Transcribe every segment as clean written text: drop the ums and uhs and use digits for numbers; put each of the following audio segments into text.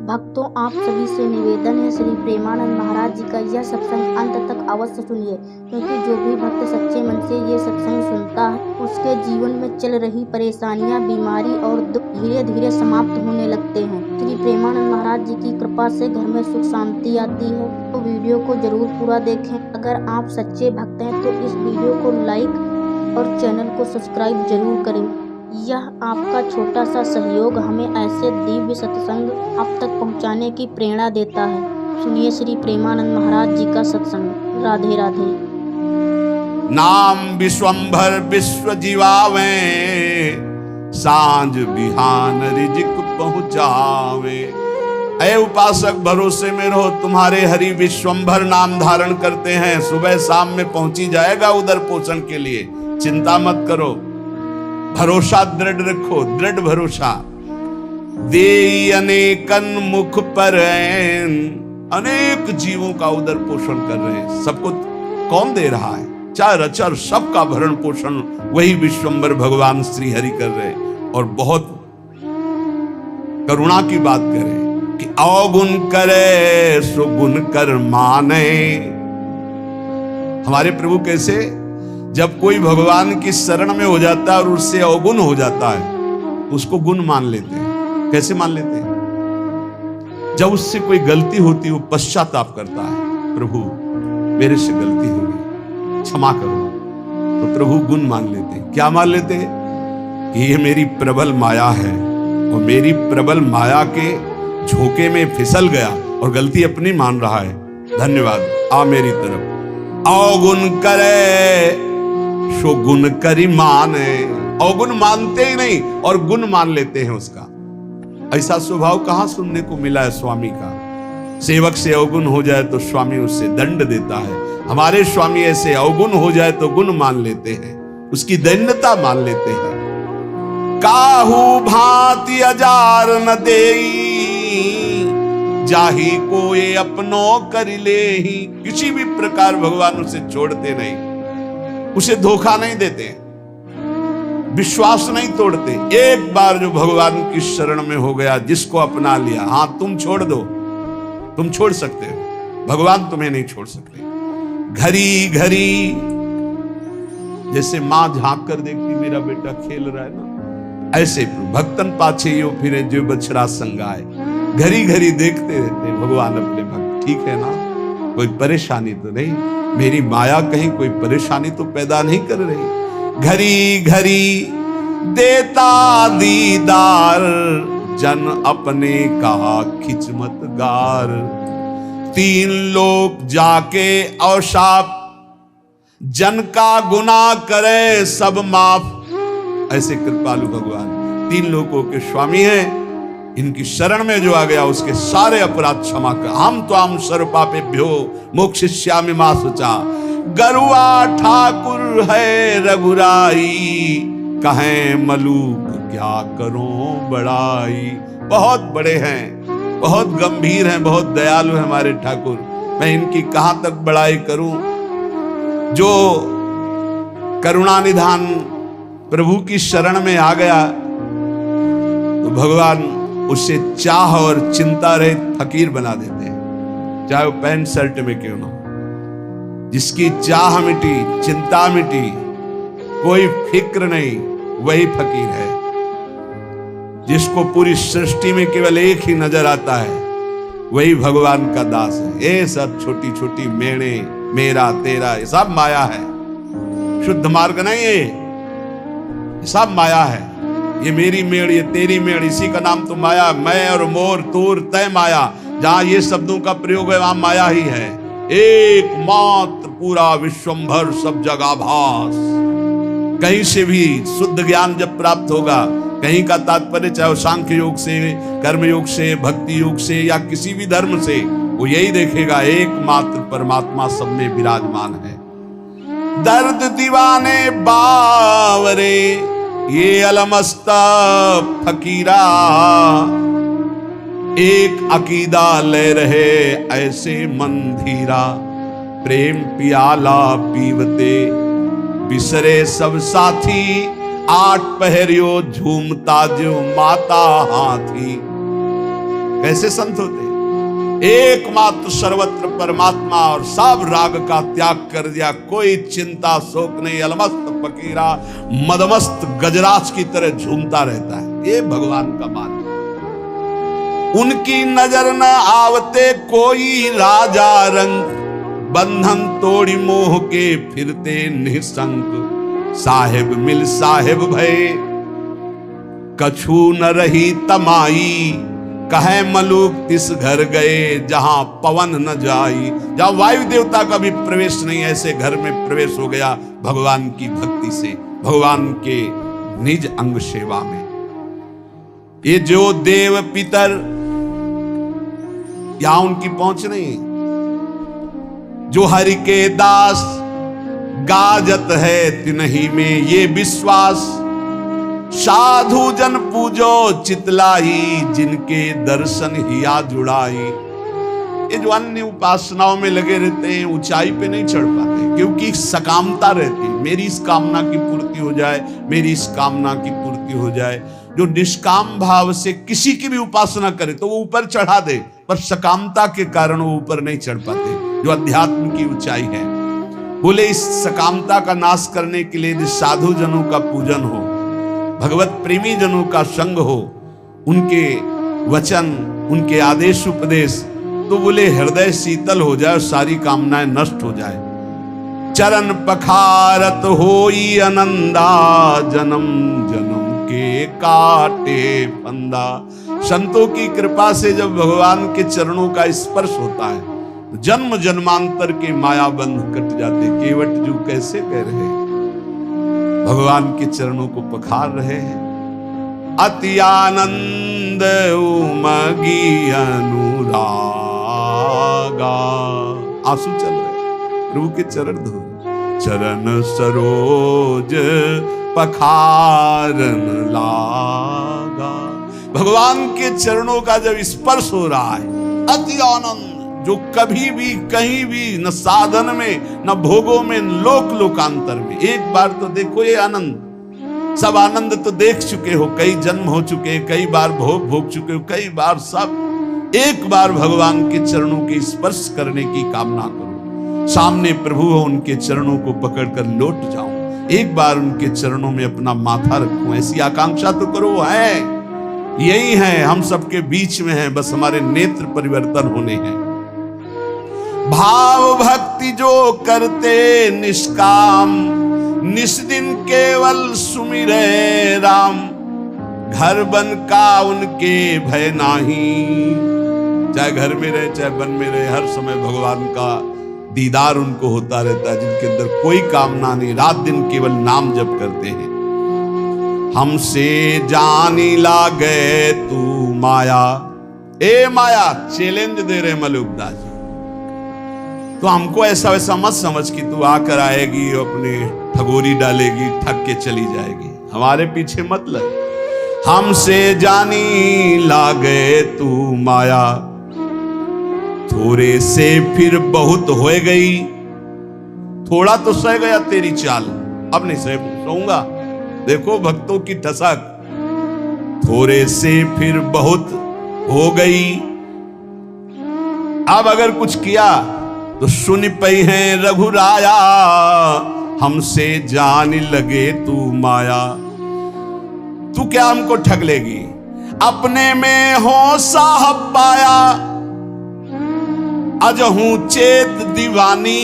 भक्तों, आप सभी से निवेदन है, श्री प्रेमानंद महाराज जी का यह सत्संग अंत तक अवश्य सुनिए, क्योंकि जो भी भक्त सच्चे मन से ये सत्संग सुनता है उसके जीवन में चल रही परेशानियां, बीमारी और दुख धीरे धीरे समाप्त होने लगते हैं। श्री प्रेमानंद महाराज जी की कृपा से घर में सुख शांति आती है। तो वीडियो को जरूर पूरा देखें। अगर आप सच्चे भक्त हैं तो इस वीडियो को लाइक और चैनल को सब्सक्राइब जरूर करें। यह आपका छोटा सा सहयोग हमें ऐसे दिव्य सत्संग आप तक पहुंचाने की प्रेरणा देता है। सुनिए श्री प्रेमानंद महाराज जी का सत्संग। राधे राधे। नाम विश्वंभर विश्व जीवावे, सांझ बिहान रिजिक पहुंचावे। ऐ उपासक, भरोसे में रहो, तुम्हारे हरि विश्वंभर नाम धारण करते हैं। सुबह शाम में पहुंची जाएगा उधर पोषण के लिए, चिंता मत करो। भरोसा दृढ़ रखो, दृढ़ भरोसा। दे अनेकन मुख पर अनेक जीवों का उदर पोषण कर रहे हैं। सबको कौन दे रहा है? चार अचर सबका भरण पोषण वही विश्वंभर भगवान श्री हरि कर रहे हैं। और बहुत करुणा की बात करें कि अवगुण करे सो गुण कर माने। हमारे प्रभु कैसे, जब कोई भगवान की शरण में हो जाता है और उससे अवगुण हो जाता है, उसको गुण मान लेते हैं। कैसे मान लेते हैं? जब उससे कोई गलती होती है वो पश्चाताप करता है, प्रभु मेरे से गलती हो गई, क्षमा करो। तो प्रभु गुण मान लेते हैं। क्या मान लेते हैं? कि ये मेरी प्रबल माया है और मेरी प्रबल माया के झोंके में फिसल गया और गलती अपनी मान रहा है। धन्यवाद, आ मेरी तरफ। अवगुण करे सो गुण करी माने। अवगुण मानते ही नहीं और गुण मान लेते हैं उसका। ऐसा स्वभाव कहां सुनने को मिला है स्वामी का? सेवक से अवगुण हो जाए तो स्वामी उससे दंड देता है। हमारे स्वामी ऐसे अवगुण हो जाए तो गुण मान लेते हैं, उसकी दैन्यता मान लेते हैं। काहू भांति अजार न देई, जाही कोई अपनो कर ले ही। किसी भी प्रकार भगवान उसे छोड़ते नहीं, उसे धोखा नहीं देते, विश्वास नहीं तोड़ते। एक बार जो भगवान की शरण में हो गया, जिसको अपना लिया, हां तुम छोड़ दो, तुम छोड़ सकते हो, भगवान तुम्हें नहीं छोड़ सकते। घड़ी घड़ी जैसे मां झांक कर देखती मेरा बेटा खेल रहा है ना, ऐसे भक्तन पाछे यो फिरे जो बछड़ा संगाए। घड़ी घड़ी देखते रहते भगवान अपने भक्त, ठीक है ना, कोई परेशानी तो नहीं, मेरी माया कहीं कोई परेशानी तो पैदा नहीं कर रही। घड़ी घड़ी देता दीदार, जन अपने कहा खिचमत गार। तीन लोग जाके अवशाप, जन का गुनाह करे सब माफ। ऐसे कृपालु भगवान तीन लोगों के स्वामी हैं। इनकी शरण में जो आ गया उसके सारे अपराध क्षमा कर। हम तो हम सर्व पापेभ्यो मोक्षयिष्यामि मा शुचा। गरुआ ठाकुर है रघुराई, कहें मलूक क्या करो बड़ाई। बहुत बड़े हैं, बहुत गंभीर हैं, बहुत दयालु हैं हमारे ठाकुर। मैं इनकी कहां तक बड़ाई करूं। जो करुणा निधान प्रभु की शरण में आ गया तो भगवान उससे चाह और चिंता रहित फकीर बना देते हैं, चाहे वो पैंट शर्ट में क्यों ना। जिसकी चाह मिटी, चिंता मिटी, कोई फिक्र नहीं, वही फकीर है। जिसको पूरी सृष्टि में केवल एक ही नजर आता है, वही भगवान का दास है। ये सब छोटी छोटी मेणे, मेरा तेरा, ये सब माया है, शुद्ध मार्ग नहीं है, ये सब माया है। ये मेरी मेड़, ये तेरी मेड़, इसी का नाम तो माया। मैं और मोर, तोर, तय माया। जहां ये शब्दों का प्रयोग है वहां माया ही है। एकमात्र पूरा विश्वंभर सब जगह भास। कहीं से भी शुद्ध ज्ञान जब प्राप्त होगा, कहीं का तात्पर्य चाहे सांख्य योग से, कर्म योग से, भक्ति योग से या किसी भी धर्म से, वो यही देखेगा एकमात्र परमात्मा सब में विराजमान है। दर्द दीवाने बावरे, ये अलमस्ता फकीरा। एक अकीदा ले रहे ऐसे मंधीरा। प्रेम पियाला पीवते बिसरे सब साथी। आठ पहरियो झूमता जो माता हाथी। कैसे संत होते हैं? एकमात्र सर्वत्र परमात्मा और सब राग का त्याग कर दिया, कोई चिंता शोक नहीं, अलमस्त फकीरा मदमस्त गजराज की तरह झूमता रहता है। ये भगवान का मार्ग। उनकी नजर न आवते कोई राजा रंग, बंधन तोड़ी मोह के फिरते निसंग। साहेब मिल साहेब भय कछु न रही तमाई, कहे मलूक तिस घर गए जहां पवन न जाई। जहां वायु देवता का भी प्रवेश नहीं, ऐसे घर में प्रवेश हो गया भगवान की भक्ति से, भगवान के निज अंग सेवा में। ये जो देव पितर यहां उनकी पहुंच नहीं, जो हरि के दास गाजत है तिन्ही में ये विश्वास। साधु जन पूजो चितलाई, जिनके दर्शन हिया जुड़ाई। ये जो अन्य उपासनाओं में लगे रहते हैं ऊंचाई पे नहीं चढ़ पाते, क्योंकि सकामता रहती है, मेरी इस कामना की पूर्ति हो जाए, मेरी इस कामना की पूर्ति हो जाए। जो निष्काम भाव से किसी की भी उपासना करे तो वो ऊपर चढ़ा दे, पर सकामता के कारण वो ऊपर नहीं चढ़ पाते, जो अध्यात्म की ऊंचाई है। बोले इस सकामता का नाश करने के लिए साधु जनों का पूजन हो, भगवत प्रेमी जनों का संग हो, उनके वचन उनके आदेश उपदेश, तो बोले हृदय शीतल हो जाए, सारी कामनाएं नष्ट हो जाए। चरण पखारत होई आनंदा, जन्म जन्म के काटे फंदा। संतों की कृपा से जब भगवान के चरणों का स्पर्श होता है तो जन्म जन्मांतर के माया बंध कट जाते। केवट जो कैसे कह रहे, भगवान के चरणों को पखार रहे हैं। अति आनंद उमगी अनुरागा, आंसू चल रहे, प्रभु के चरण धो, चरण सरोज पखारन लागा। भगवान के चरणों का जब स्पर्श हो रहा है, अति आनंद, जो कभी भी कहीं भी न साधन में न भोगों में लोक लोकांतर में। एक बार तो देखो ये आनंद, सब आनंद तो देख चुके हो, कई जन्म हो चुके, कई बार भोग भोग चुके हो, कई बार सब। एक बार भगवान के चरणों के स्पर्श करने की कामना करो, सामने प्रभु हो, उनके चरणों को पकड़कर लौट जाऊं, एक बार उनके चरणों में अपना माथा रखूं, ऐसी आकांक्षा तो करो। है यही है, हम सबके बीच में है, बस हमारे नेत्र परिवर्तन होने हैं। भाव भक्ति जो करते निष्काम, निस्दिन केवल सुमिरे राम। घर बन का उनके भय नाही, चाहे घर में रहे चाहे वन में रहे, हर समय भगवान का दीदार उनको होता रहता है, जिनके अंदर कोई कामना नहीं, रात दिन केवल नाम जप करते हैं। हमसे जानी लागे तू माया, ए माया चैलेंज दे रहे मलुकदास जी। तो हमको ऐसा वैसा मत समझ कि तू आकर आएगी और अपनी ठगोरी डालेगी, ठग के चली जाएगी, हमारे पीछे मत लग। हमसे जानी लागे तू माया, थोड़े से फिर बहुत हो गई। थोड़ा तो सह गया तेरी चाल, अब नहीं सहूंगा। देखो भक्तों की ठसक, थोड़े से फिर बहुत हो गई। अब अगर कुछ किया तो सुन पई है रघुराया, हमसे जान लगे तू माया। तू क्या हमको ठग लेगी, अपने में हो साहब पाया। अजहू चेत दीवानी,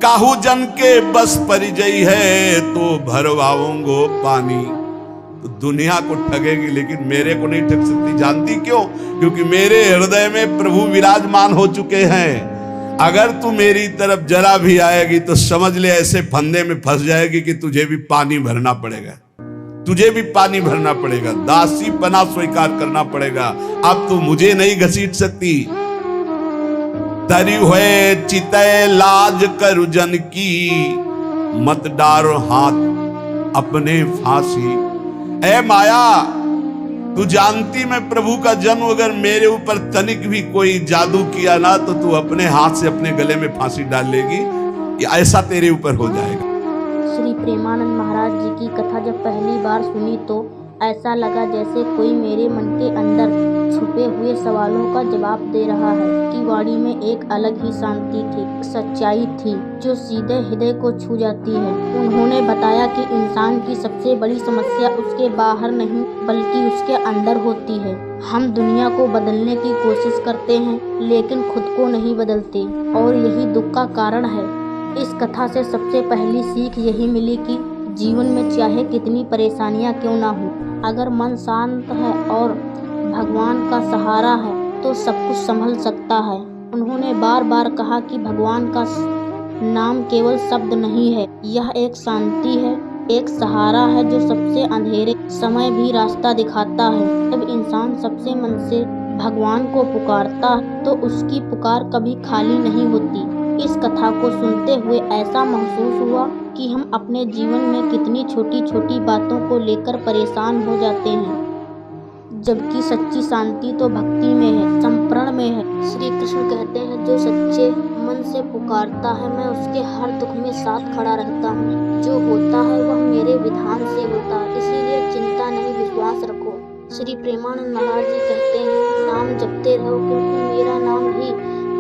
काहू जन के बस परिजई है, तो भरवाऊंगो पानी। तो दुनिया को ठगेगी लेकिन मेरे को नहीं ठग सकती। जानती क्यों? क्योंकि मेरे हृदय में प्रभु विराजमान हो चुके हैं। अगर तू मेरी तरफ जरा भी आएगी तो समझ ले ऐसे फंदे में फंस जाएगी कि तुझे भी पानी भरना पड़ेगा, तुझे भी पानी भरना पड़ेगा, दासी पना स्वीकार करना पड़ेगा। अब तू मुझे नहीं घसीट सकती। तरी हुए चितय लाज करु जन की, मत डारो हाथ अपने फांसी। ए माया, तू जानती मैं प्रभु का जन्म, अगर मेरे ऊपर तनिक भी कोई जादू किया ना तो तू अपने हाथ से अपने गले में फांसी डाल लेगी, ऐसा तेरे ऊपर हो जाएगा। श्री प्रेमानंद महाराज जी की कथा जब पहली बार सुनी तो ऐसा लगा जैसे कोई मेरे मन के अंदर छुपे हुए सवालों का जवाब दे रहा है कि वाणी में एक अलग ही शांति थी, सच्चाई थी जो सीधे हृदय को छू जाती है। उन्होंने बताया कि इंसान की सबसे बड़ी समस्या उसके बाहर नहीं बल्कि उसके अंदर होती है। हम दुनिया को बदलने की कोशिश करते हैं लेकिन खुद को नहीं बदलते और यही दुख का कारण है। इस कथा से सबसे पहली सीख यही मिली कि जीवन में चाहे कितनी परेशानियां क्यों ना हो, अगर मन शांत है और भगवान का सहारा है तो सब कुछ संभल सकता है। उन्होंने बार बार कहा कि भगवान का नाम केवल शब्द नहीं है, यह एक शांति है, एक सहारा है जो सबसे अंधेरे समय भी रास्ता दिखाता है। जब इंसान सबसे मन से भगवान को पुकारता है तो उसकी पुकार कभी खाली नहीं होती। इस कथा को सुनते हुए ऐसा महसूस हुआ कि हम अपने जीवन में कितनी छोटी छोटी बातों को लेकर परेशान हो जाते हैं, जबकि सच्ची शांति तो भक्ति में है, समर्पण में है। श्री कृष्ण कहते हैं, जो सच्चे मन से पुकारता है मैं उसके हर दुख में साथ खड़ा रहता हूँ। जो होता है वह मेरे विधान से होता है, इसीलिए चिंता नहीं, विश्वास रखो। श्री प्रेमानंद महाराज जी कहते हैं, नाम जपते रहो क्योंकि मेरा नाम ही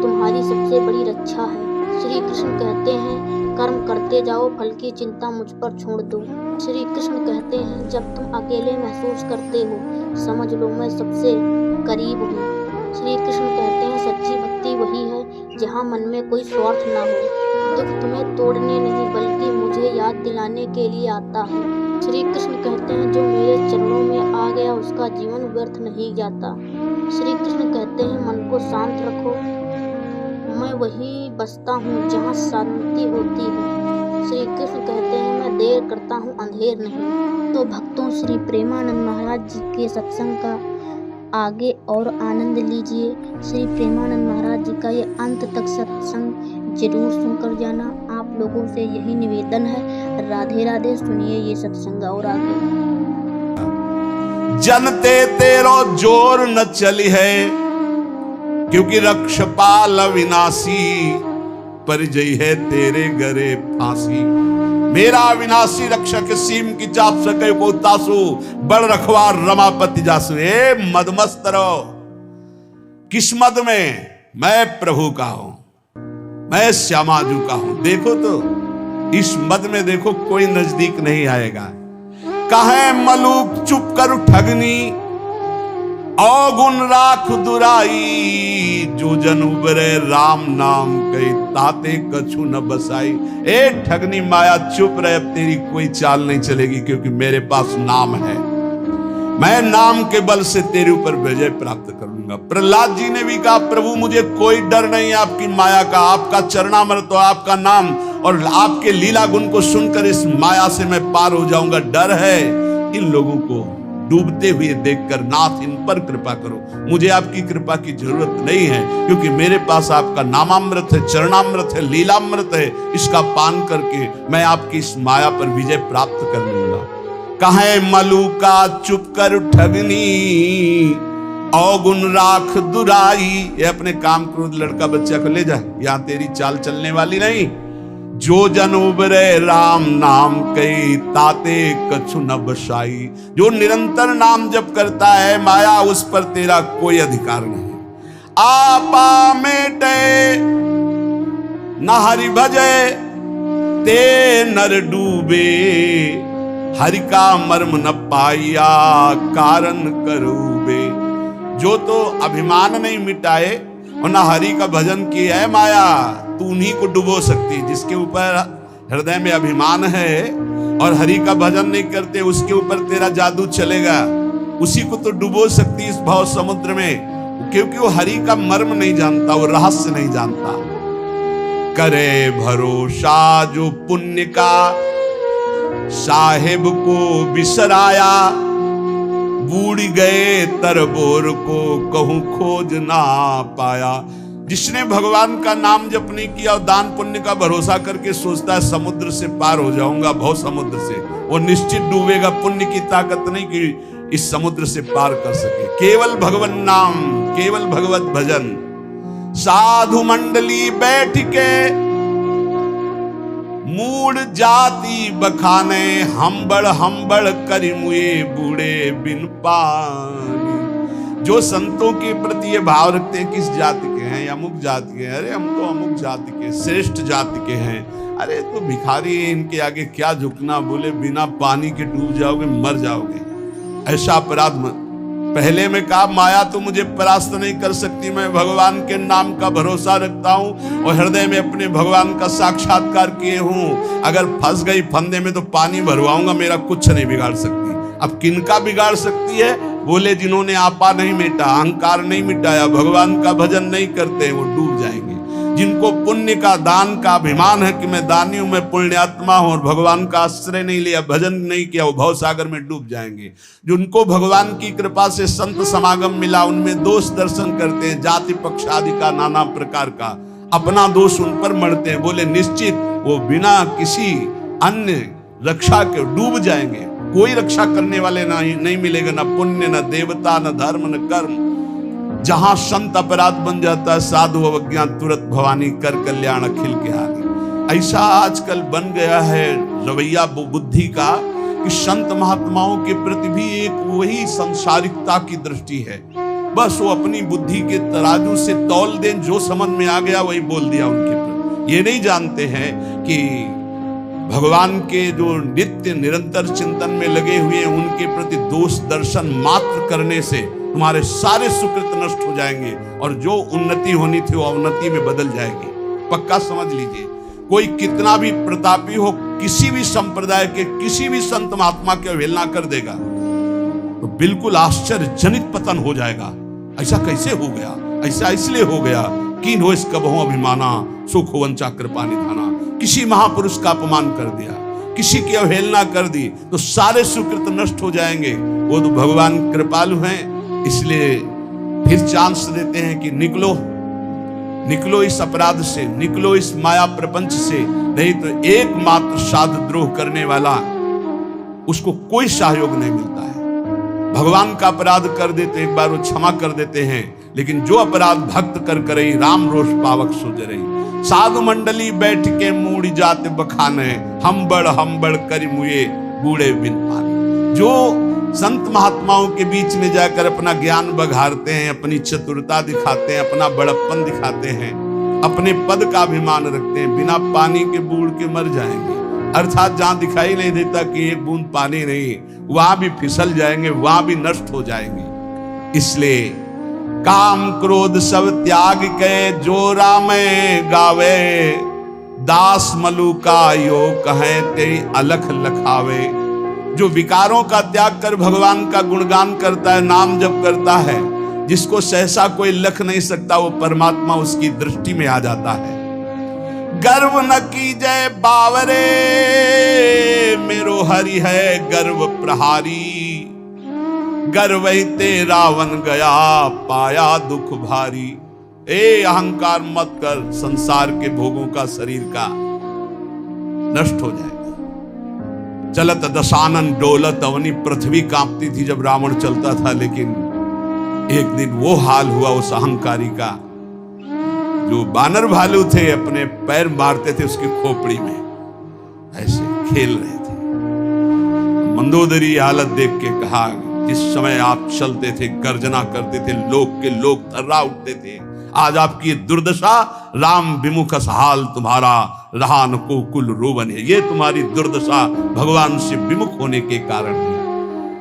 तुम्हारी सबसे बड़ी रक्षा है। श्री कृष्ण कहते हैं, कर्म करते जाओ, फल की चिंता मुझ पर छोड़ दो। श्री कृष्ण कहते हैं, जब तुम अकेले महसूस करते हो समझ लो मैं सबसे करीब हूँ। श्री कृष्ण कहते हैं, सच्ची भक्ति वही है जहाँ मन में कोई स्वार्थ ना हो। दुख तुम्हें तोड़ने नहीं बल्कि मुझे याद दिलाने के लिए आता है। श्री कृष्ण कहते हैं, जो मेरे चरणों में आ गया उसका जीवन व्यर्थ नहीं जाता। श्री कृष्ण कहते हैं, मन को शांत रखो, मैं वही बसता हूँ जहाँ शांति होती है। श्री कृष्ण कहते हैं, मैं देर करता हूँ अंधेर नहीं। तो भक्तों, श्री प्रेमानंद महाराज जी के सत्संग का आगे और आनंद लीजिए। श्री प्रेमानंद महाराज जी का ये अंत तक सत्संग जरूर सुनकर जाना। आप लोगों से यही निवेदन है। राधे राधे। सुनिए ये सत्संग और आगे। जनते तेरो जोर न चली है क्योंकि रक्षपाल अविनाशी, परिजय है तेरे गरे फांसी। मेरा अविनाशी रक्षक सीम की चाप सके को तासु, बड़ रखवार रमापति जासु। ए मदमस्त रहो, किस मद में? मैं प्रभु का हूं, मैं श्यामाजू का हूं। देखो तो इस मद में देखो कोई नजदीक नहीं आएगा। कहे मलूक चुप कर ठगनी, अवगुण राख दुराई। जो जन उबरे राम नाम कई, ताते कछु न बसाई। ए ठगनी माया चुप रहे, अब तेरी कोई चाल नहीं चलेगी क्योंकि मेरे पास नाम है। मैं नाम के बल से तेरे ऊपर विजय प्राप्त करूंगा। प्रहलाद जी ने भी कहा, प्रभु मुझे कोई डर नहीं आपकी माया का, आपका चरणामृत और आपका नाम और आपके लीला गुण को सुनकर इस माया से मैं पार हो जाऊंगा। डर है इन लोगों को डूबते हुए देखकर, नाथ इन पर कृपा करो। मुझे आपकी कृपा की जरूरत नहीं है क्योंकि मेरे पास आपका नामामृत है, चरणामृत है, लीलामृत है। इसका पान करके मैं आपकी इस माया पर विजय प्राप्त कर लूंगा। कहे मलूका चुप कर ठगनी, अवगुण राख दुराई। ये अपने काम क्रोध लड़का बच्चा को ले जाए, यहां तेरी चाल चलने वाली नहीं। जो जन उबरे राम नाम कई, ताते कछु न बसाई। जो निरंतर नाम जप करता है, माया उस पर तेरा कोई अधिकार नहीं। आपा मेटे न हरि भजे, ते नर डूबे। हरि का मर्म न पाया, कारण करूबे। जो तो अभिमान नहीं मिटाए और ना हरि का भजन किया है, माया तू उन्हीं को डुबो सकती। जिसके ऊपर हृदय में अभिमान है और हरि का भजन नहीं करते, उसके ऊपर तेरा जादू चलेगा। उसी को तो डुबो सकती इस भाव समुद्र में, क्योंकि वो हरि का मर्म नहीं जानता, वो रहस्य नहीं जानता। करे भरोसा जो पुण्य का, साहेब को बिसराया। बूढ़ गए तरबोर को, कहूं खोज ना पाया। जिसने भगवान का नाम जप नहीं किया और दान पुण्य का भरोसा करके सोचता है समुद्र से पार हो जाऊंगा, भव समुद्र से, वो निश्चित डूबेगा। पुण्य की ताकत नहीं कि इस समुद्र से पार कर सके। केवल भगवान नाम, केवल भगवत भजन। साधु मंडली बैठ के मूड जाति बखाने हम बड़ करी मुए बूढ़े बिन पानी। जो संतों के प्रति ये भाव रखते हैं किस जाति के हैं, अमुक जाति के हैं, अरे हम तो अमुक जाति के श्रेष्ठ जाति के हैं, अरे तो भिखारी हैं, इनके आगे क्या झुकना, बोले बिना पानी के डूब जाओगे, मर जाओगे। ऐसा अपराध पहले में कहा माया तो मुझे परास्त नहीं कर सकती, मैं भगवान के नाम का भरोसा रखता हूं और हृदय में अपने भगवान का साक्षात्कार किए हूं। अगर फंस गई फंदे में तो पानी भरवाऊंगा, मेरा कुछ नहीं बिगाड़ सकती। अब किनका बिगाड़ सकती है, बोले जिन्होंने आपा नहीं मिटा, अहंकार नहीं मिटाया, भगवान का भजन नहीं करते, वो डूब जाएंगे। जिनको पुण्य का दान का अभिमान है कि मैं दानी हूं, मैं पुण्यात्मा हूं, और भगवान का आश्रय नहीं लिया, भजन नहीं किया, वो भवसागर में डूब जाएंगे। जिनको भगवान की कृपा से संत समागम मिला, उनमें दोष दर्शन करते हैं, जाति पक्ष आदि का, नाना प्रकार का अपना दोष उन पर मढ़ते हैं, बोले निश्चित वो बिना किसी अन्य रक्षा के डूब जाएंगे। कोई रक्षा करने वाले नहीं मिलेगा, न पुण्य, न देवता, न धर्म, न कर्म। जहां संत अपराध बन जाता है, साधु अवज्ञा तुरंत भवानी कर कल्याण अखिल के हानि। ऐसा आजकल बन गया है रवैया बुद्धि का कि संत महात्माओं के प्रति भी एक वही संसारिकता की दृष्टि है। बस वो अपनी बुद्धि के तराजू से तौल दें, जो समझ में आ गया वही बोल दिया उनके प्रति। ये नहीं जानते हैं कि भगवान के जो नित्य निरंतर चिंतन में लगे हुए हैं, उनके प्रति दोष दर्शन मात्र करने से तुम्हारे सारे सुकृत नष्ट हो जाएंगे और जो उन्नति होनी थी वो अवनति में बदल जाएगी। पक्का समझ लीजिए, कोई कितना भी प्रतापी हो, किसी भी संप्रदाय के किसी भी संत महात्मा की अवहेलना कर देगा तो बिल्कुल आश्चर्यजनित पतन हो जाएगा। ऐसा कैसे हो गया? ऐसा इसलिए हो गया कीन हो इस कबहु अभिमाना, सुख वंचा कृपा निधाना। किसी महापुरुष का अपमान कर दिया, किसी की अवहेलना कर दी तो सारे सुकृत नष्ट हो जाएंगे। वो तो भगवान कृपालु हैं, इसलिए फिर चांस देते हैं कि निकलो इस अपराध से, निकलो इस माया प्रपंच से, नहीं तो एकमात्र साध द्रोह करने वाला उसको कोई सहयोग नहीं मिलता है। भगवान का अपराध कर देते एक बार वो क्षमा कर देते हैं, लेकिन जो अपराध भक्त कर करई राम रोष पावक सुजरई। साधु मंडली बैठ के मूड़ी जाते बखाने, हम बड़ करी मुए बूढ़े बिन पानी। जो संत महात्माओं के बीच में जाकर अपना ज्ञान बघारते हैं, अपनी चतुरता दिखाते हैं, अपना बड़प्पन दिखाते हैं, अपने पद का अभिमान रखते हैं, बिना पानी के बूढ़ के मर जाएंगे। अर्थात जहां दिखाई नहीं देता कि एक बूंद पानी नहीं, वहां भी फिसल जाएंगे, वहां भी नष्ट हो जाएंगे। इसलिए काम क्रोध सब त्याग के जो राम गावे, दास मलु का यो कहे ते अलख लखावे। जो विकारों का त्याग कर भगवान का गुणगान करता है, नाम जप करता है, जिसको सहसा कोई लख नहीं सकता, वो परमात्मा उसकी दृष्टि में आ जाता है। गर्व न कीजय बावरे, मेरो हरि है गर्व प्रहारी। गर्व ते रावण गया पाया दुख भारी। ए अहंकार मत कर, संसार के भोगों का शरीर का नष्ट हो जाएगा। चलत दशानन डोलत अवनी, पृथ्वी कांपती थी जब रावण चलता था, लेकिन एक दिन वो हाल हुआ उस अहंकारी का। जो बानर भालू थे अपने पैर मारते थे उसकी खोपड़ी में, ऐसे खेल रहे थे। मंदोदरी हालत देख के कहा, जिस समय आप चलते थे, गर्जना करते थे, लोग के लोग थर्रा उठते थे, आज आपकी दुर्दशा, राम विमुख हाल तुम्हारा, रहा न को कुल रोवन है। ये तुम्हारी दुर्दशा भगवान से विमुख होने के कारण है।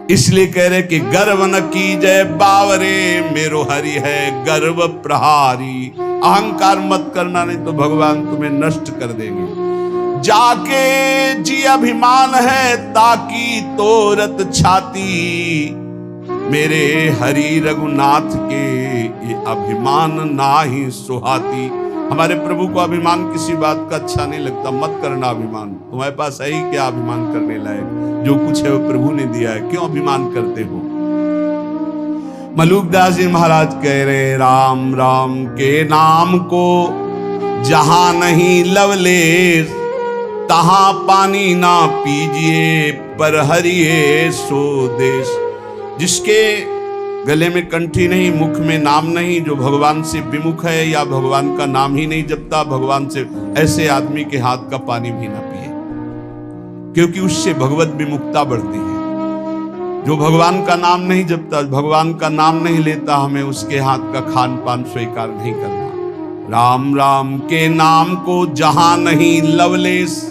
इसलिए कह रहे कि गर्व न कीजय बावरे, मेरो हरि है गर्व प्रहारी। अहंकार मत करना, नहीं तो भगवान तुम्हें नष्ट कर देंगे। जाके जी अभिमान है ताकि तोरत छाती, मेरे हरि रघुनाथ के ये अभिमान ना ही सुहाती। हमारे प्रभु को अभिमान किसी बात का अच्छा नहीं लगता। मत करना अभिमान, तुम्हारे पास है ही क्या अभिमान करने लायक? जो कुछ है वो प्रभु ने दिया है, क्यों अभिमान करते हो? मलुकदास जी महाराज कह रहे, राम राम के नाम को जहां नहीं लवलेश, तहां पानी ना पीजिए, पर हरिये सो देश। जिसके गले में कंठी नहीं, मुख में नाम नहीं, जो भगवान से विमुख है या भगवान का नाम ही नहीं जपता, भगवान से, ऐसे आदमी के हाथ का पानी भी ना पिए। क्योंकि उससे भगवत विमुक्ता बढ़ती है। जो भगवान का नाम नहीं जपता, भगवान का नाम नहीं लेता, हमें उसके हाथ का खान पान स्वीकार नहीं करना। राम राम के नाम को जहां नहीं लवलेस,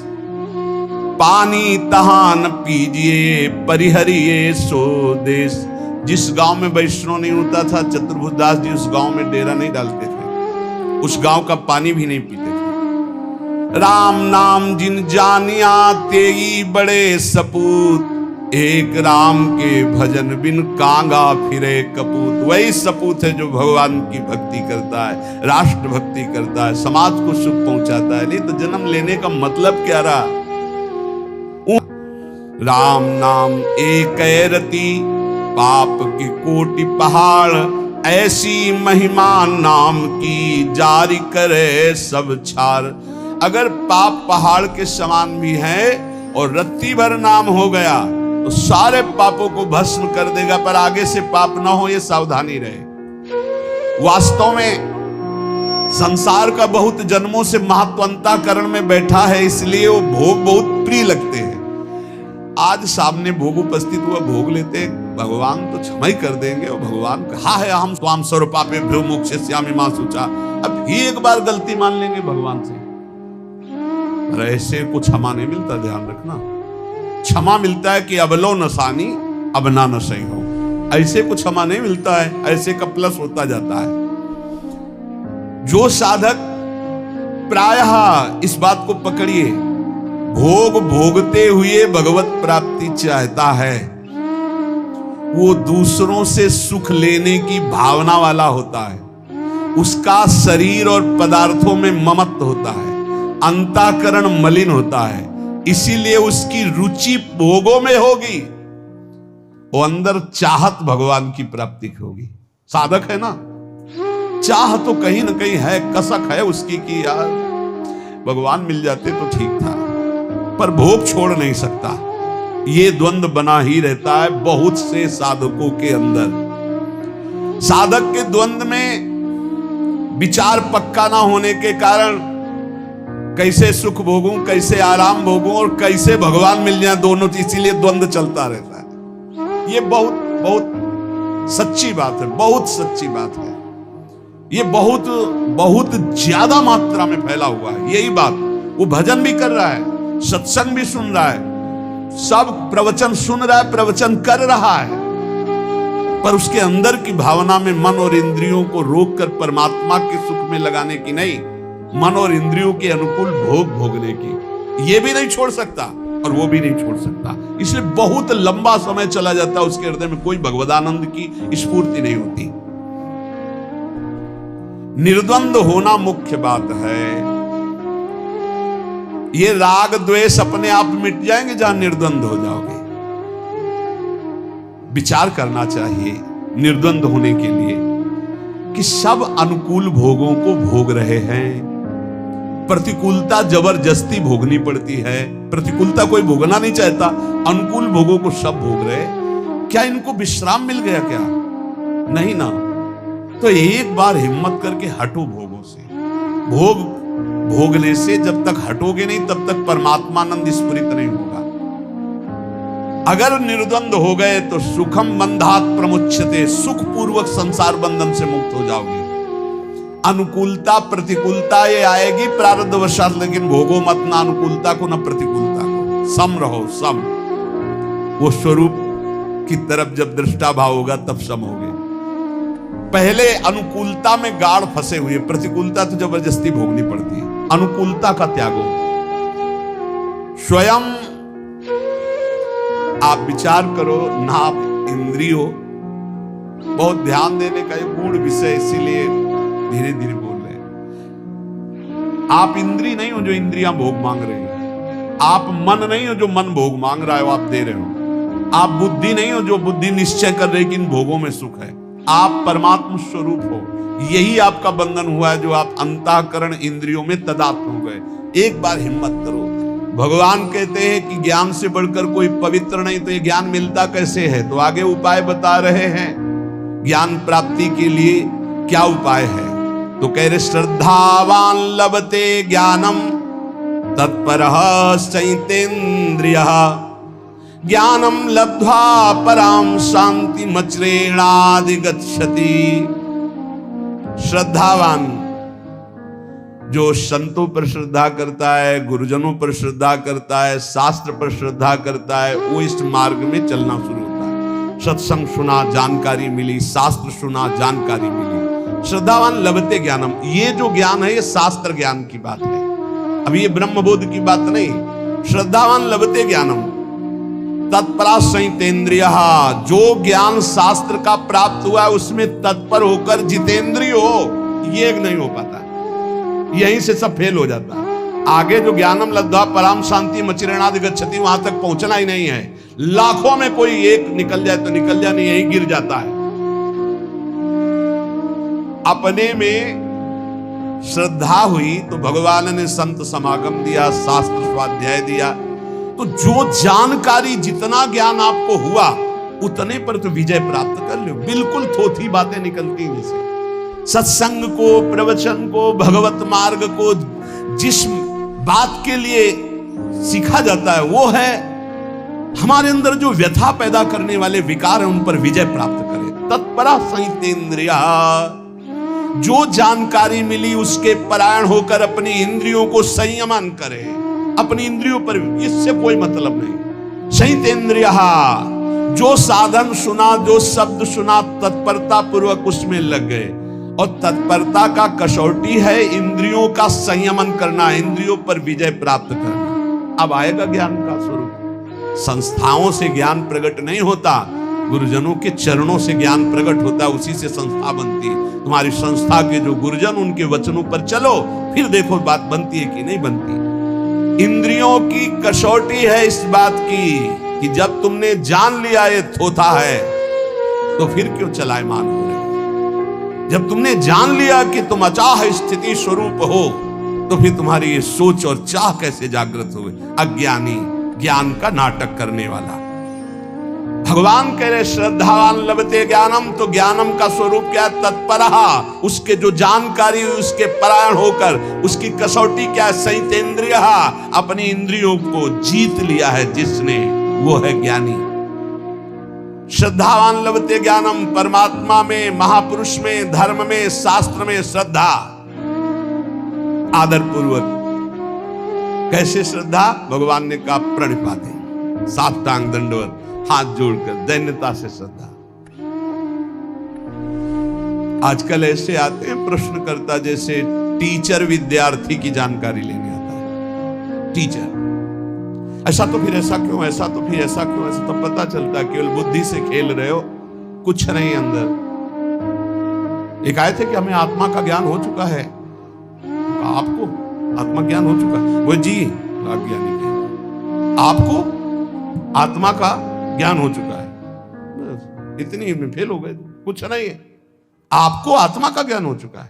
पानी तहां न पीजिए, परिहरिए सो देश। जिस गांव में वैष्णव नहीं होता था, चतुर्भुजदास जी उस गांव में डेरा नहीं डालते थे, उस गांव का पानी भी नहीं पीते थे। राम नाम जिन जानिया तेई बड़े सपूत, एक राम के भजन बिन कांगा फिरे कपूत। वही सपूत है जो भगवान की भक्ति करता है, राष्ट्र भक्ति करता है, समाज को सुख पहुंचाता है। नहीं तो जन्म लेने का मतलब क्या रहा। राम नाम एक रति, पाप की कोटि पहाड़, ऐसी महिमा नाम की जारी करे सब छार। अगर पाप पहाड़ के समान भी है और रत्ती भर नाम हो गया तो सारे पापों को भस्म कर देगा, पर आगे से पाप ना हो ये सावधानी रहे। वास्तव में संसार का बहुत जन्मों से महत्वंताकरण में बैठा है, इसलिए वो भोग बहुत प्रिय लगते हैं। आज सामने भोग उपस्थित हुआ, भोग लेते, भगवान तो क्षमा ही कर देंगे। और भगवान कहा है हम स्वाम स्वरूपापे भ्यो मोक्षयिष्यामि मा शुचा। अब ही एक बार गलती मान लेंगे भगवान से, पर ऐसे को क्षमा नहीं मिलता, ध्यान रखना। क्षमा मिलता है कि अबलो नसानी अब ना न सही हो, ऐसे को क्षमा नहीं मिलता है, ऐसे का प्लस होता जाता है। जो साधक प्रायः इस बात को पकड़िए, भोग भोगते हुए भगवत प्राप्ति चाहता है, वो दूसरों से सुख लेने की भावना वाला होता है। उसका शरीर और पदार्थों में ममत्व होता है, अंतःकरण मलिन होता है, इसीलिए उसकी रुचि भोगों में होगी, वो अंदर चाहत भगवान की प्राप्ति की होगी। साधक है ना, चाह तो कहीं ना कहीं है, कसक है उसकी कि यार भगवान मिल जाते तो ठीक था, पर भोग छोड़ नहीं सकता। ये द्वंद्व बना ही रहता है बहुत से साधकों के अंदर। साधक के द्वंद्व में विचार पक्का ना होने के कारण कैसे सुख भोगूं, कैसे आराम भोगूं और कैसे भगवान मिल जाए, दोनों, इसीलिए द्वंद्व चलता रहता है। ये बहुत बहुत सच्ची बात है, बहुत सच्ची बात है। ये बहुत बहुत ज्यादा मात्रा में फैला हुआ है यही बात। वो भजन भी कर रहा है, सत्संग भी सुन रहा है, सब प्रवचन सुन रहा है, प्रवचन कर रहा है, पर उसके अंदर की भावना में मन और इंद्रियों को रोककर परमात्मा के सुख में लगाने की नहीं, मन और इंद्रियों के अनुकूल भोग भोगने की, ये भी नहीं छोड़ सकता और वो भी नहीं छोड़ सकता। इसलिए बहुत लंबा समय चला जाता है, उसके हृदय में कोई भगवदानंद की स्फूर्ति नहीं होती। निर्द्वंद होना मुख्य बात है। ये राग द्वेष अपने आप मिट जाएंगे जहां निर्द्वंद हो जाओगे। विचार करना चाहिए निर्द्वंद होने के लिए कि सब अनुकूल भोगों को भोग रहे हैं, प्रतिकूलता जबरदस्ती भोगनी पड़ती है। प्रतिकूलता कोई भोगना नहीं चाहता, अनुकूल भोगों को सब भोग रहे। क्या इनको विश्राम मिल गया क्या? नहीं ना। तो एक बार हिम्मत करके हटो भोगों से। भोग भोगने से जब तक हटोगे नहीं तब तक परमात्मानंद स्फुरित नहीं होगा। अगर निर्द्वंद हो गए तो सुखम बंधात प्रमुच्यते, सुख पूर्वक संसार बंधन से मुक्त हो जाओगे। अनुकूलता प्रतिकूलता ये आएगी प्रारब्धवशात, लेकिन भोगो मत ना अनुकूलता को ना प्रतिकूलता को, सम रहो, सम। वो स्वरूप की तरफ जब दृष्टा भाव होगा तब सम होगे। पहले अनुकूलता में गाढ़ फंसे हुए, प्रतिकूलता तो जबरदस्ती भोगनी पड़ती है। अनुकूलता का त्यागो। स्वयं आप विचार करो, नाप इंद्रियों, बहुत ध्यान देने का एक गूढ़ विषय, इसीलिए धीरे धीरे बोल रहे हैं। आप इंद्री नहीं हो जो इंद्रियां भोग मांग रहे हो, आप मन नहीं हो जो मन भोग मांग रहा है, आप दे रहे हो। आप बुद्धि नहीं हो जो बुद्धि निश्चय कर रही कि इन भोगों में सुख है। आप परमात्मा स्वरूप हो, यही आपका बंधन हुआ है जो आप अंतःकरण इंद्रियों में तदात्म हो गए। एक बार हिम्मत करो। भगवान कहते हैं कि ज्ञान से बढ़कर कोई पवित्र नहीं, तो ये ज्ञान मिलता कैसे है? तो आगे उपाय बता रहे हैं ज्ञान प्राप्ति के लिए क्या उपाय है। तो कह रहे श्रद्धावान लभते ज्ञानम तत्परः संयतेन्द्रियः ज्ञानम लब्ध्वा पराम शांतिमच्रेणाधिगच्छति। श्रद्धावान जो संतों पर श्रद्धा करता है, गुरुजनों पर श्रद्धा करता है, शास्त्र पर श्रद्धा करता है, वो इस मार्ग में चलना शुरू होता है। सत्संग सुना, जानकारी मिली, शास्त्र सुना, जानकारी मिली। श्रद्धावान लभते ज्ञानम, ये जो ज्ञान है ये शास्त्र ज्ञान की बात है, अभी ये ब्रह्मबोध की बात नहीं। श्रद्धावान लभते ज्ञानम तत्परा संयतेन्द्रियः, जो ज्ञान शास्त्र का प्राप्त हुआ है उसमें तत्पर होकर जितेंद्रिय हो, ये नहीं हो पाता, यहीं से सब फेल हो जाता है। आगे जो ज्ञानम लब्ध्वा पराम शांति मचिरेणाधिगच्छति, वहां तक पहुंचना ही नहीं है। लाखों में कोई एक निकल जाए तो निकल जाए, नहीं यहीं गिर जाता है। अपने में श्रद्धा हुई तो भगवान ने संत समागम दिया, शास्त्र स्वाध्याय दिया, तो जो जानकारी जितना ज्ञान आपको हुआ उतने पर तो विजय प्राप्त कर लो। बिल्कुल थोथी बातें निकलती हैं जैसे सत्संग को, प्रवचन को, भगवत मार्ग को जिस बात के लिए सीखा जाता है वो है हमारे अंदर जो व्यथा पैदा करने वाले विकार हैं उन पर विजय प्राप्त करें। तत्परा संयतेन्द्रियः, जो जानकारी मिली उसके परायण होकर अपनी इंद्रियों को संयमन करे। अपनी इंद्रियों पर इससे कोई मतलब नहीं। संयतेन्द्रियः, जो साधन सुना, जो शब्द सुना, तत्परता पूर्वक उसमें लग गए। और तत्परता का कसौटी है इंद्रियों का संयमन करना, इंद्रियों पर विजय प्राप्त करना। अब आएगा ज्ञान का स्वरूप। संस्थाओं से ज्ञान प्रकट नहीं होता, गुरुजनों के चरणों से ज्ञान प्रकट होता है, उसी से संस्था बनती है। तुम्हारी संस्था के जो गुरुजन, उनके वचनों पर चलो, फिर देखो बात बनती है कि नहीं बनती। इंद्रियों की कसौटी है इस बात की कि जब तुमने जान लिया ये थोथा है तो फिर क्यों चलायमान हो रहे। जब तुमने जान लिया कि तुम अचाह स्थिति स्वरूप हो तो फिर तुम्हारी ये सोच और चाह कैसे जागृत हुए। अज्ञानी ज्ञान का नाटक करने वाला। भगवान कह रहे श्रद्धावान लभते ज्ञानम, तो ज्ञानम का स्वरूप क्या है? तत्परः, उसके जो जानकारी उसके परायण होकर उसकी कसौटी क्या है? संयतेन्द्रियः, अपनी इंद्रियों को जीत लिया है जिसने, वो है ज्ञानी। श्रद्धावान लभते ज्ञानम, परमात्मा में, महापुरुष में, धर्म में, शास्त्र में श्रद्धा, आदर पूर्वक। कैसे श्रद्धा? भगवान ने कहा प्रणिपाते, साष्टांग दंडवत, हाथ जोड़कर दैन्यता से श्रद्धा। आजकल ऐसे आते हैं प्रश्नकर्ता जैसे टीचर विद्यार्थी की जानकारी लेने आता है। टीचर, ऐसा तो फिर ऐसा क्यों, ऐसा तो फिर ऐसा क्यों, ऐसा तो पता चलता है केवल बुद्धि से खेल रहे हो, कुछ नहीं अंदर। एक आए थे कि हमें आत्मा का ज्ञान हो चुका है। आपको आत्मा ज्ञान हो चुका है? वो जी ज्ञानी, आपको आत्मा का ज्ञान हो चुका है, इतनी में फेल हो गए, कुछ नहीं है। आपको आत्मा का ज्ञान हो चुका है।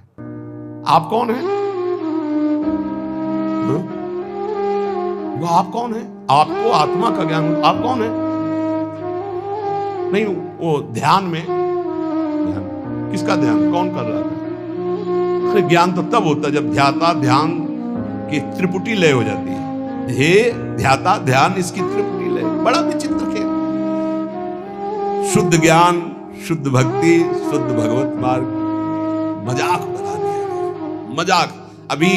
आप कौन है? वो आप कौन है? आपको आत्मा का ज्ञान, आप कौन है? नहीं, वो ध्यान में, ध्यान किसका ध्यान, कौन कर रहा था? अरे ज्ञान तो तब होता जब ध्याता ध्यान की त्रिपुटी लय हो जाती है। हे ध्याता ध्यान, इसकी त्रिपुटी लय, बड़ा विचित्र खेल। शुद्ध ज्ञान, शुद्ध भक्ति, शुद्ध भगवत मार्ग मजाक बना दिया, मजाक। अभी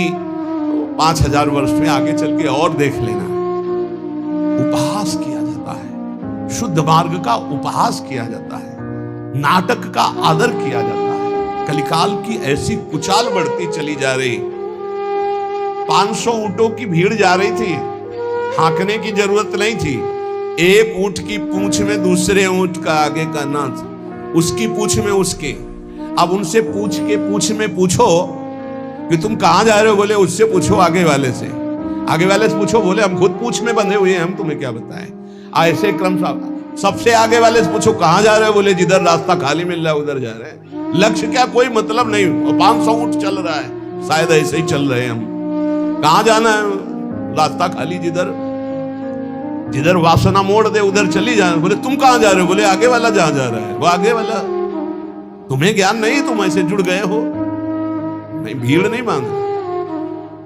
5000 वर्ष में आगे चल के और देख लेना, उपहास किया जाता है, शुद्ध मार्ग का उपहास किया जाता है, नाटक का आदर किया जाता है। कलिकाल की ऐसी कुचाल बढ़ती चली जा रही। 500 ऊंटों की भीड़ जा रही थी, हाँकने की जरूरत नहीं थी। एक ऊंट की पूंछ में दूसरे ऊंट का आगे का नाथ, उसकी पूंछ में उसके। अब उनसे पूछ के पूछ में पूछो कि तुम कहां जा रहे हो, बोले उससे पूछो आगे वाले से। आगे वाले से पूछो, बोले हम खुद पूंछ में बंधे हुए हैं, हम तुम्हें क्या बताएं। ऐसे क्रम सबसे आगे वाले से पूछो कहां जा रहे हो, बोले जिधर रास्ता खाली मिल रहा है उधर जा रहे हैं। लक्ष्य क्या, कोई मतलब नहीं। 500 ऊंट चल रहा है, शायद ऐसे ही चल रहे हैं हम। कहां जाना है? रास्ता खाली, जिधर जिधर वासना मोड़ दे उधर चली जाए। बोले तुम कहां जा रहे हो, बोले आगे वाला जहां जा रहा है वो आगे वाला। तुम्हें ज्ञान नहीं, तुम ऐसे जुड़ गए हो, नहीं भीड़ नहीं बांध।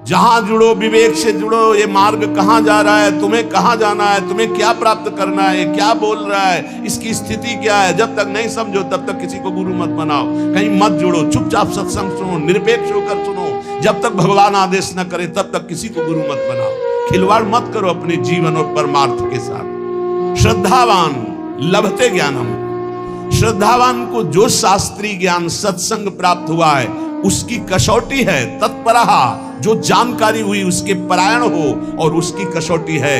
जहां जुड़ो विवेक से जुड़ो, ये मार्ग कहां जा रहा है, तुम्हें कहां जाना है, तुम्हें क्या प्राप्त करना है, क्या बोल रहा है, इसकी स्थिति क्या है, जब तक नहीं समझो तब तक किसी को गुरु मत बनाओ, कहीं मत जुड़ो, चुपचाप सत्संग सुनो, निरपेक्ष होकर सुनो, जब तक भगवान आदेश न करे तब तक किसी को गुरु मत बनाओ। खिलवाड़ मत करो अपने जीवन और परमार्थ के साथ। श्रद्धावान लभते ज्ञानम, श्रद्धावान को जो शास्त्रीय ज्ञान सत्संग प्राप्त हुआ है उसकी कसौटी है तत्परहा, जो जानकारी हुई उसके परायण हो, और उसकी कसौटी है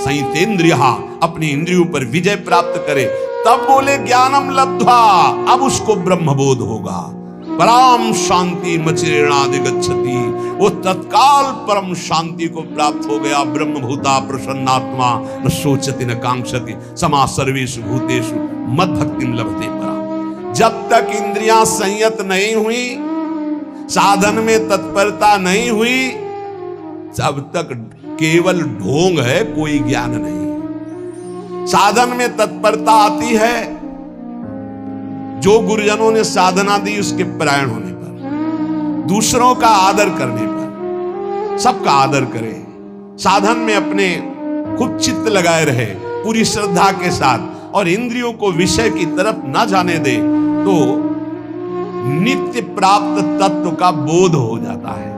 संयतेन्द्रियः, अपनी इंद्रियों पर विजय प्राप्त करे। तब बोले ज्ञानम लब्ध्वा, अब उसको ब्रह्मबोध होगा। परम शांति मचिरेणाधिगच्छति, वो तत्काल परम शांति को प्राप्त हो गया। ब्रह्मभूता प्रसन्नात्मा न शोचति न कांक्षति, समा सर्वेषु भूतेषु मद्भक्तिम लभते परा। जब तक इंद्रियां संयत नहीं हुई, साधन में तत्परता नहीं हुई, तब तक केवल ढोंग है, कोई ज्ञान नहीं। साधन में तत्परता आती है जो गुरुजनों ने साधना दी उसके परायण होने पर, दूसरों का आदर करने पर, सबका आदर करे, साधन में अपने खुद चित्त लगाए रहे पूरी श्रद्धा के साथ, और इंद्रियों को विषय की तरफ ना जाने दे, तो नित्य प्राप्त तत्व का बोध हो जाता है।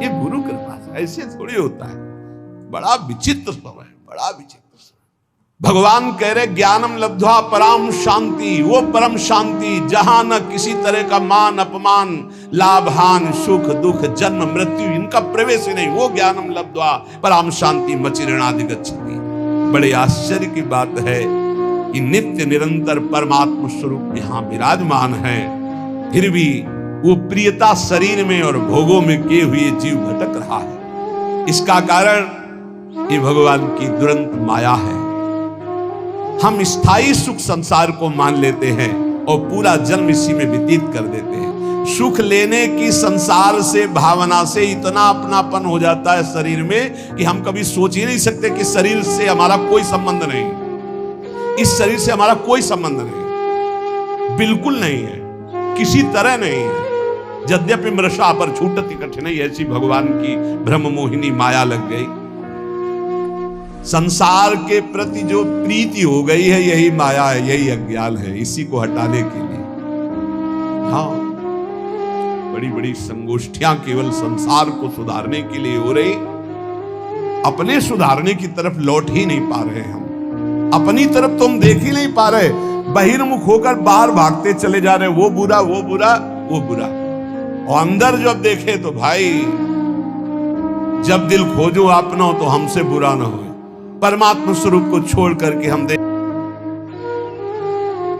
ये गुरु कृपा से, ऐसे थोड़ी होता है। बड़ा विचित्र समय, बड़ा विचित्र समय। भगवान कह रहे ज्ञानम लब्ध्वा परम शांति, वो परम शांति जहां न किसी तरह का मान अपमान, लाभ हानि, सुख दुख, जन्म मृत्यु, इनका प्रवेश ही नहीं, वो ज्ञानम लब्ध्वा परम शांति मचिरेणाधिगच्छति। बड़े आश्चर्य की बात है कि नित्य निरंतर परमात्मा स्वरूप यहां विराजमान है, फिर भी वो प्रियता शरीर में और भोगों में किए हुए जीव भटक रहा है। इसका कारण ये भगवान की दुरंत माया है। हम स्थायी सुख संसार को मान लेते हैं और पूरा जन्म इसी में व्यतीत कर देते हैं। सुख लेने की संसार से भावना से इतना अपनापन हो जाता है शरीर में कि हम कभी सोच ही नहीं सकते कि शरीर से हमारा कोई संबंध नहीं, इस शरीर से हमारा कोई संबंध नहीं, बिल्कुल नहीं है, किसी तरह नहीं है। यद्यपि मृषा पर छूटती कठिनाई, ऐसी भगवान की ब्रह्म मोहिनी माया लग गई। संसार के प्रति जो प्रीति हो गई है, यही माया है, यही अज्ञान है। इसी को हटाने के लिए हाँ, बड़ी बड़ी संगोष्ठियां केवल संसार को सुधारने के लिए हो रही, अपने सुधारने की तरफ लौट ही नहीं पा रहे। हम अपनी तरफ तो हम देख ही नहीं पा रहे, बहिर्मुख होकर बाहर भागते चले जा रहे, वो बुरा वो बुरा वो बुरा, और अंदर जब देखे तो भाई, जब दिल खोजो अपना हो तो हमसे बुरा ना हो। परमात्मा स्वरूप को छोड़ करके हम देख।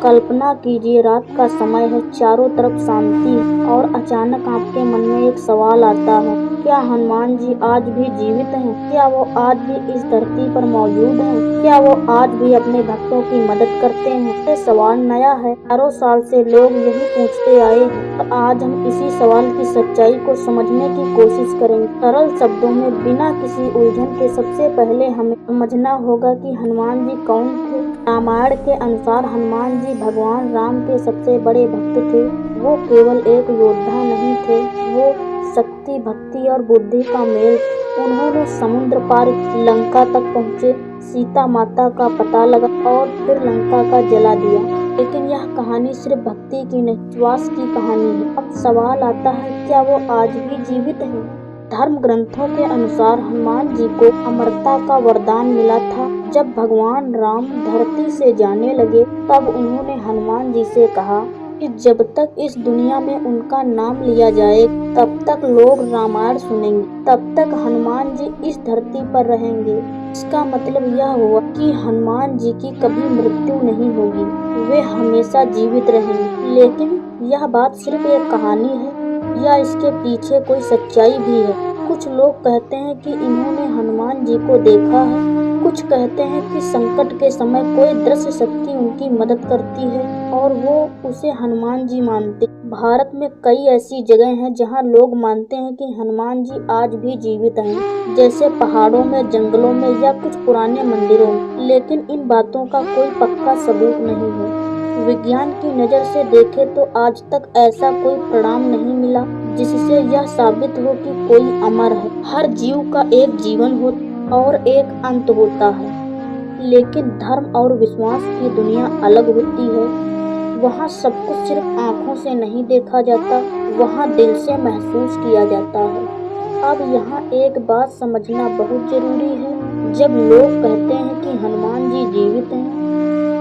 कल्पना कीजिए रात का समय है, चारों तरफ शांति, और अचानक आपके मन में एक सवाल आता है, क्या हनुमान जी आज भी जीवित हैं? क्या वो आज भी इस धरती पर मौजूद हैं? क्या वो आज भी अपने भक्तों की मदद करते हैं? ये सवाल नया है, हजारों साल से लोग यही पूछते आए हैं, और आज हम इसी सवाल की सच्चाई को समझने की कोशिश करेंगे। सरल शब्दों में, बिना किसी उलझन के, सबसे पहले हमें समझना होगा कि हनुमान जी कौन थे। रामायण के अनुसार हनुमान जी भगवान राम के सबसे बड़े भक्त थे। वो केवल एक योद्धा नहीं थे, वो शक्ति, भक्ति और बुद्धि का मेल। उन्होंने समुद्र पार लंका तक पहुँचे, सीता माता का पता लगा और फिर लंका का जला दिया। लेकिन यह कहानी सिर्फ भक्ति की नहीं, विश्वास की कहानी है। अब सवाल आता है, क्या वो आज भी जीवित हैं? धर्म ग्रंथों के अनुसार हनुमान जी को अमरता का वरदान मिला था। जब भगवान राम धरती से जाने लगे, तब उन्होंने हनुमान जी से कहा कि जब तक इस दुनिया में उनका नाम लिया जाए, तब तक लोग रामायण सुनेंगे, तब तक हनुमान जी इस धरती पर रहेंगे। इसका मतलब यह हुआ कि हनुमान जी की कभी मृत्यु नहीं होगी, वे हमेशा जीवित रहेंगे। लेकिन यह बात सिर्फ एक कहानी है या इसके पीछे कोई सच्चाई भी है? कुछ लोग कहते हैं कि इन्होंने हनुमान जी को देखा है, कुछ कहते हैं कि संकट के समय कोई दृश्य शक्ति उनकी मदद करती है और वो उसे हनुमान जी मानते। भारत में कई ऐसी जगह हैं जहां लोग मानते हैं कि हनुमान जी आज भी जीवित हैं, जैसे पहाड़ों में, जंगलों में या कुछ पुराने मंदिरों में। लेकिन इन बातों का कोई पक्का सबूत नहीं है। विज्ञान की नज़र से देखें तो आज तक ऐसा कोई परिणाम नहीं मिला जिससे यह साबित हो कि कोई अमर है। हर जीव का एक जीवन होता और एक अंत होता है, लेकिन धर्म और विश्वास की दुनिया अलग होती है। वहाँ सब कुछ सिर्फ आँखों से नहीं देखा जाता, वहाँ दिल से महसूस किया जाता है। अब यहाँ एक बात समझना बहुत जरूरी है। जब लोग कहते हैं कि हनुमान जी जीवित हैं,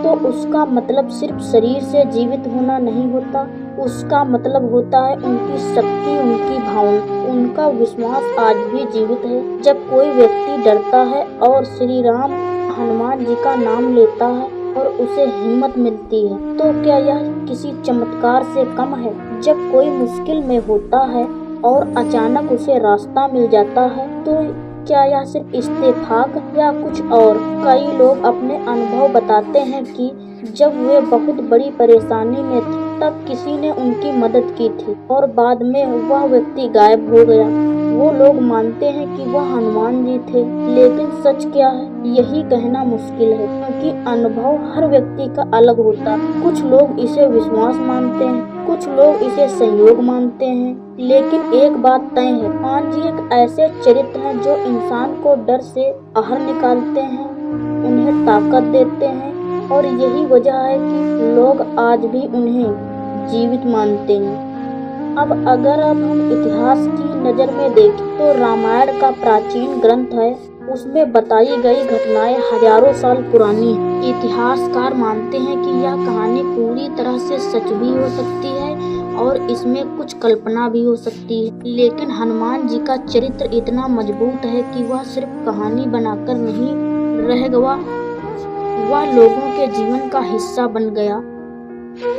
तो उसका मतलब सिर्फ शरीर से जीवित होना नहीं होता। उसका मतलब होता है उनकी शक्ति, उनकी भावना, उनका विश्वास आज भी जीवित है। जब कोई व्यक्ति डरता है और श्री राम हनुमान जी का नाम लेता है और उसे हिम्मत मिलती है, तो क्या यह किसी चमत्कार से कम है? जब कोई मुश्किल में होता है और अचानक उसे रास्ता मिल जाता है, तो क्या यह सिर्फ इत्तेफाक या कुछ और? कई लोग अपने अनुभव बताते हैं कि जब वे बहुत बड़ी परेशानी में थे, तब किसी ने उनकी मदद की थी और बाद में वह व्यक्ति गायब हो गया। वो लोग मानते हैं कि वह हनुमान जी थे, लेकिन सच क्या है यही कहना मुश्किल है, क्योंकि अनुभव हर व्यक्ति का अलग होता है। कुछ लोग इसे विश्वास मानते हैं, कुछ लोग इसे संयोग मानते हैं, लेकिन एक बात तय है, हनुमान जी एक ऐसे चरित्र हैं जो इंसान को डर से बाहर निकालते हैं, उन्हें ताकत देते हैं, और यही वजह है कि लोग आज भी उन्हें जीवित मानते हैं। अब अगर हम इतिहास की नज़र में देखें तो रामायण का प्राचीन ग्रंथ है, उसमें बताई गई घटनाएं हजारों साल पुरानी हैं। इतिहासकार मानते हैं कि यह कहानी पूरी तरह से सच भी हो सकती है और इसमें कुछ कल्पना भी हो सकती है, लेकिन हनुमान जी का चरित्र इतना मजबूत है कि वह सिर्फ कहानी बनाकर नहीं रह गया, वह लोगों के जीवन का हिस्सा बन गया।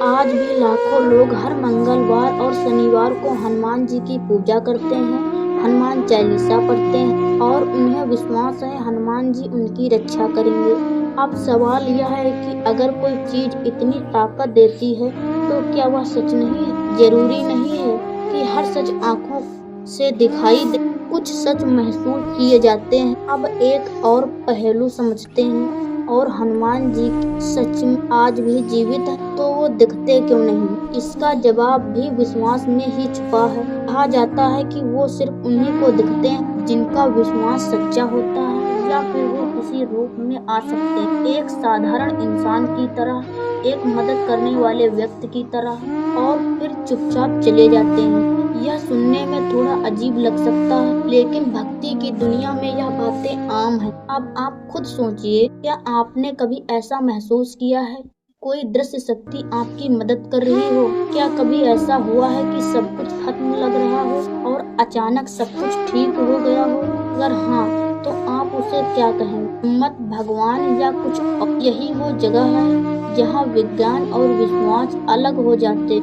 आज भी लाखों लोग हर मंगलवार और शनिवार को हनुमान जी की पूजा करते हैं, हनुमान चालीसा पढ़ते हैं और उन्हें विश्वास है हनुमान जी उनकी रक्षा करेंगे। अब सवाल यह है कि अगर कोई चीज़ इतनी ताकत देती है तो क्या वह सच नहीं है? जरूरी नहीं है कि हर सच आँखों से दिखाई दे, कुछ सच महसूस किए जाते हैं। अब एक और पहलू समझते हैं, और हनुमान जी सच में आज भी जीवित है तो वो दिखते क्यों नहीं? इसका जवाब भी विश्वास में ही छुपा है। कहा जाता है कि वो सिर्फ उन्हीं को दिखते हैं जिनका विश्वास सच्चा होता है, या फिर वो किसी रूप में आ सकते हैं, एक साधारण इंसान की तरह, एक मदद करने वाले व्यक्ति की तरह, और फिर चुपचाप चले जाते हैं। यह सुनने में थोड़ा अजीब लग सकता है, लेकिन भक्ति की दुनिया में यह बातें आम है। अब आप खुद सोचिए, क्या आपने कभी ऐसा महसूस किया है कोई दृश्य शक्ति आपकी मदद कर रही हो? क्या कभी ऐसा हुआ है कि सब कुछ खत्म लग रहा हो और अचानक सब कुछ ठीक हो गया हो? अगर हाँ, तो आप उसे क्या कहेंगे? हिम्मत, भगवान, या कुछ और? यही वो जगह है जहाँ विज्ञान और विश्वास अलग हो जाते।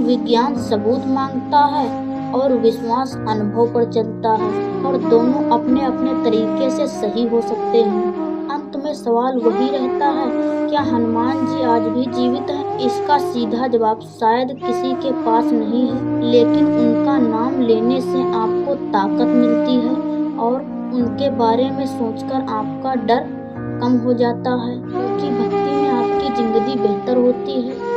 विज्ञान सबूत मांगता है और विश्वास अनुभव पर चलता है, और दोनों अपने अपने तरीके से सही हो सकते हैं। अंत में सवाल वही रहता है, क्या हनुमान जी आज भी जीवित हैं? इसका सीधा जवाब शायद किसी के पास नहीं है, लेकिन उनका नाम लेने से आपको ताकत मिलती है और उनके बारे में सोचकर आपका डर कम हो जाता है, क्योंकि भक्ति में आपकी जिंदगी बेहतर होती है।